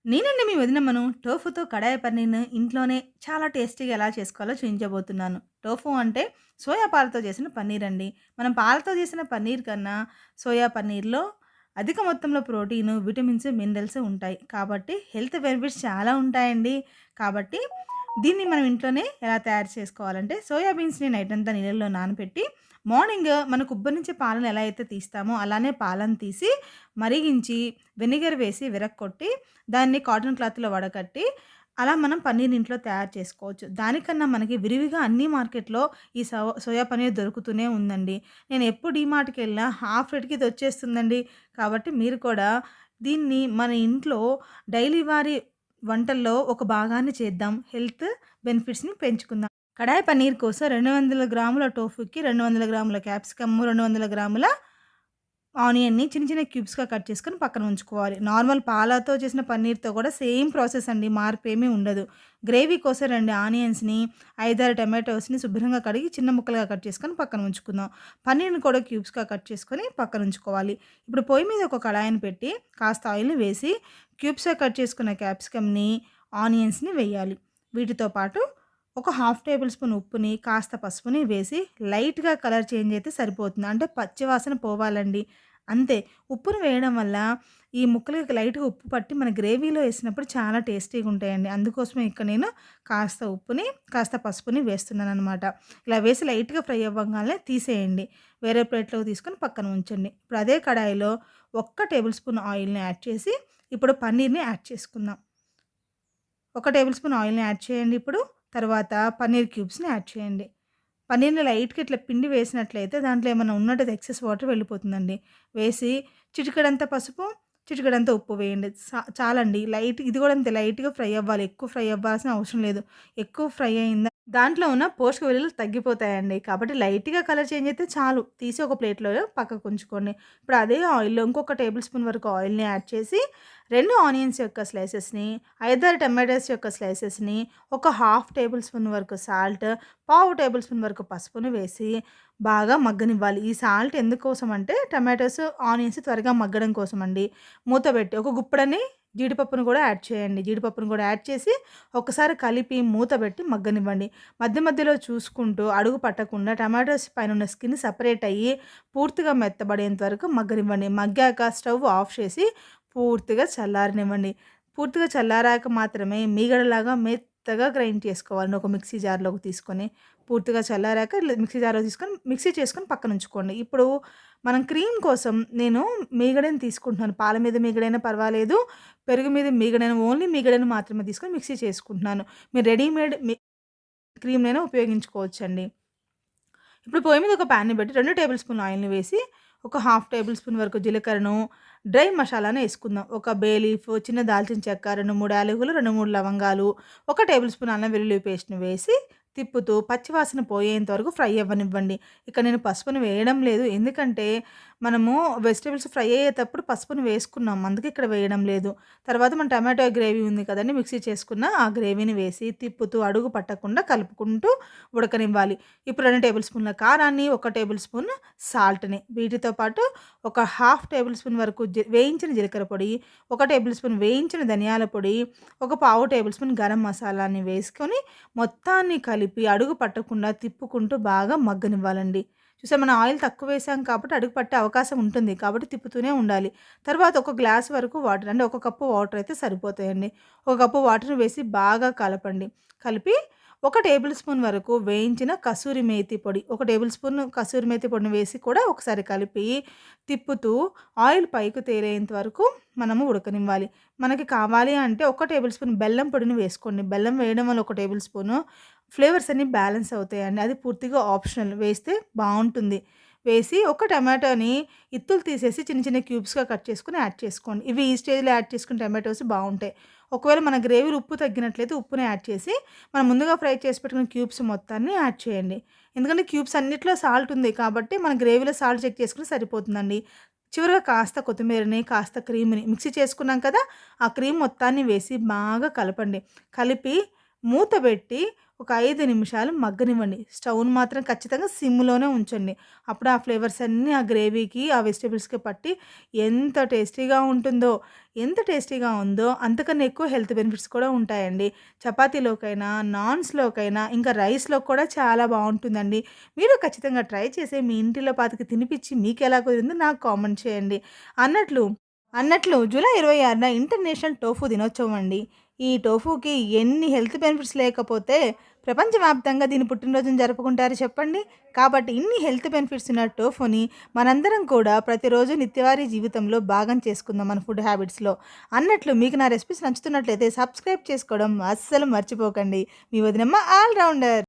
నేనండి మీ వదినమ్మను. టోఫుతో కడాయి పన్నీర్‌ని ఇంట్లోనే చాలా టేస్టీగా ఎలా చేసుకోవాలో చూయించబోతున్నాను. టోఫు అంటే సోయా పాలతో చేసిన పన్నీర్ అండి. మనం పాలతో చేసిన పన్నీర్ కన్నా సోయా పన్నీర్‌లో అధిక మొత్తంలో ప్రోటీను, విటమిన్స్, మినరల్స్ ఉంటాయి. కాబట్టి హెల్త్ బెనిఫిట్స్ చాలా ఉంటాయండి. కాబట్టి దీన్ని మనం ఇంట్లోనే ఎలా తయారు చేసుకోవాలంటే సోయా బీన్స్‌ని నైట్ అంతా నీళ్ళల్లో నానబెట్టి మార్నింగ్ మనకు ఉబ్బరించే పాలను ఎలా అయితే తీస్తామో అలానే పాలను తీసి మరిగించి వెనిగర్ వేసి విరక్కొట్టి దాన్ని కాటన్ క్లాత్‌లో వడకట్టి, అలా మనం పన్నీర్‌ని ఇంట్లో తయారు చేసుకోవచ్చు. దానికన్నా మనకి విరివిగా అన్ని మార్కెట్‌లో ఈ సోయా పన్నీర్ దొరుకుతూనే ఉందండి. నేను ఎప్పుడు డీమార్ట్‌కెళ్ళినా హాఫ్ రేట్‌కి ఇదొచ్చేస్తుందండి. కాబట్టి మీరు కూడా దీన్ని మన ఇంట్లో డైలీ వారీ వంటల్లో ఒక భాగాన్ని చేద్దాం. హెల్త్ బెనిఫిట్స్‌ని పెంచుకుందాం. కడాయి పన్నీర్ కోసం 200 గ్రాముల టోఫుకి 200 గ్రాముల క్యాప్సికమ్, 200 గ్రాముల ఆనియన్‌ని చిన్న చిన్న క్యూబ్స్‌గా కట్ చేసుకొని పక్కన ఉంచుకోవాలి. నార్మల్ పాలతో చేసిన పన్నీర్‌తో కూడా సేమ్ ప్రాసెస్ అండి. మార్పేమీ ఉండదు. గ్రేవీ కోసం 2 ఆనియన్స్‌ని, 5, 6 టమాటోస్‌ని శుభ్రంగా కడిగి చిన్న ముక్కలుగా కట్ చేసుకొని పక్కన ఉంచుకుందాం. పన్నీర్‌ని కూడా క్యూబ్స్‌గా కట్ చేసుకొని పక్కన ఉంచుకోవాలి. ఇప్పుడు పొయ్యి మీద ఒక కడాయిని పెట్టి కాస్త ఆయిల్‌ని వేసి క్యూబ్స్‌గా కట్ చేసుకున్న క్యాప్సికమ్‌ని, ఆనియన్స్‌ని వేయాలి. వీటితో పాటు ఒక హాఫ్ టేబుల్ స్పూన్ ఉప్పుని, కాస్త పసుపుని వేసి లైట్‌గా కలర్ చేంజ్ అయితే సరిపోతుంది. అంటే పచ్చి వాసన పోవాలండి. అంతే. ఉప్పును వేయడం వల్ల ఈ ముక్కలకి లైట్‌గా ఉప్పు పట్టి మన గ్రేవీలో ఏసినప్పుడు చాలా టేస్టీగా ఉంటాయండి. అందుకోసమే ఇక్కడ నేను కాస్త ఉప్పుని, కాస్త పసుపుని వేస్తున్నాననమాట. ఇలా వేసి లైట్‌గా ఫ్రై అవ్వంగానే తీసేయండి. వేరే ప్లేట్‌లోకి తీసుకొని పక్కన ఉంచండి. ఇప్పుడు అదే కడాయిలో ఒక్క టేబుల్ స్పూన్ ఆయిల్‌ని యాడ్ చేసి, ఇప్పుడు పన్నీర్‌ని యాడ్ చేసుకుందాం. ఒక టేబుల్ స్పూన్ ఆయిల్‌ని యాడ్ చేయండి ఇప్పుడు. తర్వాత పన్నీర్ క్యూబ్స్‌ని యాడ్ చేయండి. పన్నీర్‌ని లైట్‌గా ఇట్లా పిండి వేసినట్లయితే దాంట్లో ఏమన్నా ఉన్నట్టయితే ఎక్సెస్ వాటర్ వెళ్ళిపోతుందండి. వేసి చిటికెడంత పసుపు, చిటికెడంత ఉప్పు వేయండి. చాలండి. ఇది కూడా అంతే లైట్‌గా ఫ్రై అవ్వాలి. ఎక్కువ ఫ్రై అవ్వాల్సిన అవసరం లేదు. ఎక్కువ ఫ్రై అయిందా దాంట్లో ఉన్న పోషక విలువలు తగ్గిపోతాయండి. కాబట్టి లైట్‌గా కలర్ చేంజ్ అయితే చాలు. తీసి ఒక ప్లేట్‌లో పక్కకుంచుకోండి. ఇప్పుడు అదే ఆయిల్‌లో ఇంకొక టేబుల్ స్పూన్ వరకు ఆయిల్‌ని యాడ్ చేసి 2 ఆనియన్స్ యొక్క స్లైసెస్‌ని, 5, 6 టమాటోస్ యొక్క స్లైసెస్‌ని, ఒక హాఫ్ టేబుల్ స్పూన్ వరకు సాల్ట్, పావు టేబుల్ స్పూన్ వరకు పసుపుని వేసి బాగా మగ్గనివ్వాలి. ఈ సాల్ట్ ఎందుకోసం అంటే టమాటోస్, ఆనియన్స్ త్వరగా మగ్గడం కోసమండి. మూత పెట్టి ఒక గుప్పుడని జీడిపప్పును కూడా యాడ్ చేయండి. జీడిపప్పును కూడా యాడ్ చేసి ఒకసారి కలిపి మూత పెట్టి మగ్గనివ్వండి. మధ్య మధ్యలో చూసుకుంటూ అడుగు పట్టకుండా టమాటోస్ పైనున్న స్కిన్ సెపరేట్ అయ్యి పూర్తిగా మెత్తబడేంత వరకు మగ్గనివ్వండి. మగ్గాక స్టవ్ ఆఫ్ చేసి పూర్తిగా చల్లారనివ్వండి. పూర్తిగా చల్లారాక మాత్రమే మీగడలాగా మెత్తగా గ్రైండ్ చేసుకోవాలండి. ఒక మిక్సీ జార్‌లోకి తీసుకొని, పూర్తిగా చల్లారాక ఇట్లా మిక్సీ జార్‌లో తీసుకొని మిక్సీ చేసుకొని పక్కనుంచుకోండి. ఇప్పుడు మనం క్రీమ్ కోసం నేను మీగడని తీసుకుంటున్నాను. పాల మీద మీగడైనా పర్వాలేదు, పెరుగు మీద మీగడైనా ఓన్లీ మీగడని మాత్రమే తీసుకొని మిక్సీ చేసుకుంటున్నాను. మీరు రెడీమేడ్ క్రీమ్‌నైనా ఉపయోగించుకోవచ్చండి. ఇప్పుడు పొయ్యి మీద ఒక ప్యాన్‌ని పెట్టి 2 టేబుల్ స్పూన్‌ల ఆయిల్‌ని వేసి, ఒక హాఫ్ టేబుల్ స్పూన్ వరకు జీలకర్రను, డ్రై మసాలాను యేసుకుందాం. ఒక బే లీఫ్, చిన్న దాల్చిన చెక్క, 2, 3 యాలకులు, 2, 3 లవంగాలు, ఒక టేబుల్ స్పూన్ అల్లం వెల్లుల్లి పేస్ట్‌ని వేసి తిప్పుతూ పచ్చి వాసన పోయేంత వరకు ఫ్రై అవ్వనివ్వండి. ఇక్కడ నేను పసుపుని వేయడం లేదు. ఎందుకంటే మనము వెజిటబుల్స్ ఫ్రై అయ్యేటప్పుడు పసుపుని వేసుకున్నాం. అందుకే ఇక్కడ వేయడం లేదు. తర్వాత మన టమాటో గ్రేవీ ఉంది కదండీ! మిక్సీ చేసుకున్న ఆ గ్రేవీని వేసి తిప్పుతూ అడుగు పట్టకుండా కలుపుకుంటూ ఉడకనివ్వాలి. ఇప్పుడు 2 టేబుల్ స్పూన్ల కారాన్ని, ఒక టేబుల్ స్పూన్ సాల్ట్‌ని వీటితో పాటు ఒక హాఫ్ టేబుల్ స్పూన్ వరకు వేయించిన జీలకర్ర పొడి, ఒక టేబుల్ స్పూన్ వేయించిన ధనియాల పొడి, ఒక పావు టేబుల్ స్పూన్ గరం మసాలాని వేసుకొని మొత్తాన్ని కలిపి అడుగు పట్టకుండా తిప్పుకుంటూ బాగా మగ్గనివ్వాలండి. చూసారా మనం ఆయిల్ తక్కువ వేసాం కాబట్టి అడుగు పట్టే అవకాశం ఉంటుంది. కాబట్టి తిప్పుతూనే ఉండాలి. తర్వాత ఒక గ్లాస్ వరకు వాటర్ అంటే ఒక కప్పు వాటర్ అయితే సరిపోతాయండి. ఒక కప్పు వాటర్ వేసి బాగా కలపండి. కలిపి ఒక టేబుల్ స్పూన్ వరకు వేయించిన కసూరి మేతి పొడి, ఒక టేబుల్ స్పూన్ కసూరి మేతి పొడిని వేసి కూడా ఒకసారి కలిపి తిప్పుతూ ఆయిల్ పైకి తేలేంత వరకు మనము ఉడకనివ్వాలి. మనకి కావాలి అంటే ఒక టేబుల్ స్పూన్ బెల్లం పొడిని వేసుకోండి. బెల్లం వేయడం వల్ల ఒక టేబుల్ స్పూను ఫ్లేవర్స్ అన్నీ బ్యాలెన్స్ అవుతాయండి. అది పూర్తిగా ఆప్షనల్ వేస్తే బావుంటుంది. వేసి ఒక టమాటోని ఇత్తులు తీసేసి చిన్న చిన్న క్యూబ్స్‌గా కట్ చేసుకొని యాడ్ చేసుకోండి. ఇవి ఈ స్టేజ్‌లో యాడ్ చేసుకున్న టమాటోస్ బావుంటాయి. ఒకవేళ మన గ్రేవీలో ఉప్పు తగ్గినట్లయితే ఉప్పుని యాడ్ చేసి మనం ముందుగా ఫ్రై చేసి పెట్టుకున్న క్యూబ్స్ మొత్తాన్ని యాడ్ చేయండి. ఎందుకంటే క్యూబ్స్ అన్నిట్లో సాల్ట్ ఉంది కాబట్టి మన గ్రేవీలో సాల్ట్ చెక్ చేసుకుంటే సరిపోతుందండి. చివరగా కాస్త కొత్తిమీరని, కాస్త క్రీమ్‌ని మిక్సీ చేసుకున్నాం కదా! ఆ క్రీమ్ మొత్తాన్ని వేసి బాగా కలపండి. కలిపి మూత పెట్టి ఒక 5 నిమిషాలు మగ్గనివ్వండి. స్టవ్‌ని మాత్రం ఖచ్చితంగా సిమ్‌లోనే ఉంచండి. అప్పుడు ఆ ఫ్లేవర్స్ అన్నీ ఆ గ్రేవీకి, ఆ వెజిటబుల్స్‌కి పట్టి ఎంత టేస్టీగా ఉంటుందో. ఎంత టేస్టీగా ఉందో అంతకన్నా ఎక్కువ హెల్త్ బెనిఫిట్స్ కూడా ఉంటాయండి. చపాతీలోకైనా, నాన్స్‌లోకైనా, ఇంకా రైస్‌లో కూడా చాలా బావుంటుందండి. మీరు ఖచ్చితంగా ట్రై చేసి మీ ఇంటిలో పాతికి తినిపిచ్చి మీకెలా కుదిరిందో నాకు కామెంట్ చేయండి. అన్నట్లు జూలై 26న ఇంటర్నేషనల్ టోఫు దినోత్సవం అండి. ఈ టోఫూకి ఎన్ని హెల్త్ బెనిఫిట్స్ లేకపోతే ప్రపంచవ్యాప్తంగా దీని పుట్టినరోజును జరుపుకుంటారు చెప్పండి. కాబట్టి ఇన్ని హెల్త్ బెనిఫిట్స్ ఉన్న టోఫుని మనందరం కూడా ప్రతిరోజు నిత్యవారీ జీవితంలో భాగం చేసుకుందాం మన ఫుడ్ హ్యాబిట్స్‌లో. అన్నట్లు మీకు నా రెసిపీస్ నచ్చుతున్నట్లయితే సబ్స్క్రైబ్ చేసుకోవడం అస్సలు మర్చిపోకండి. మీ వదినమ్మ ఆల్ రౌండర్.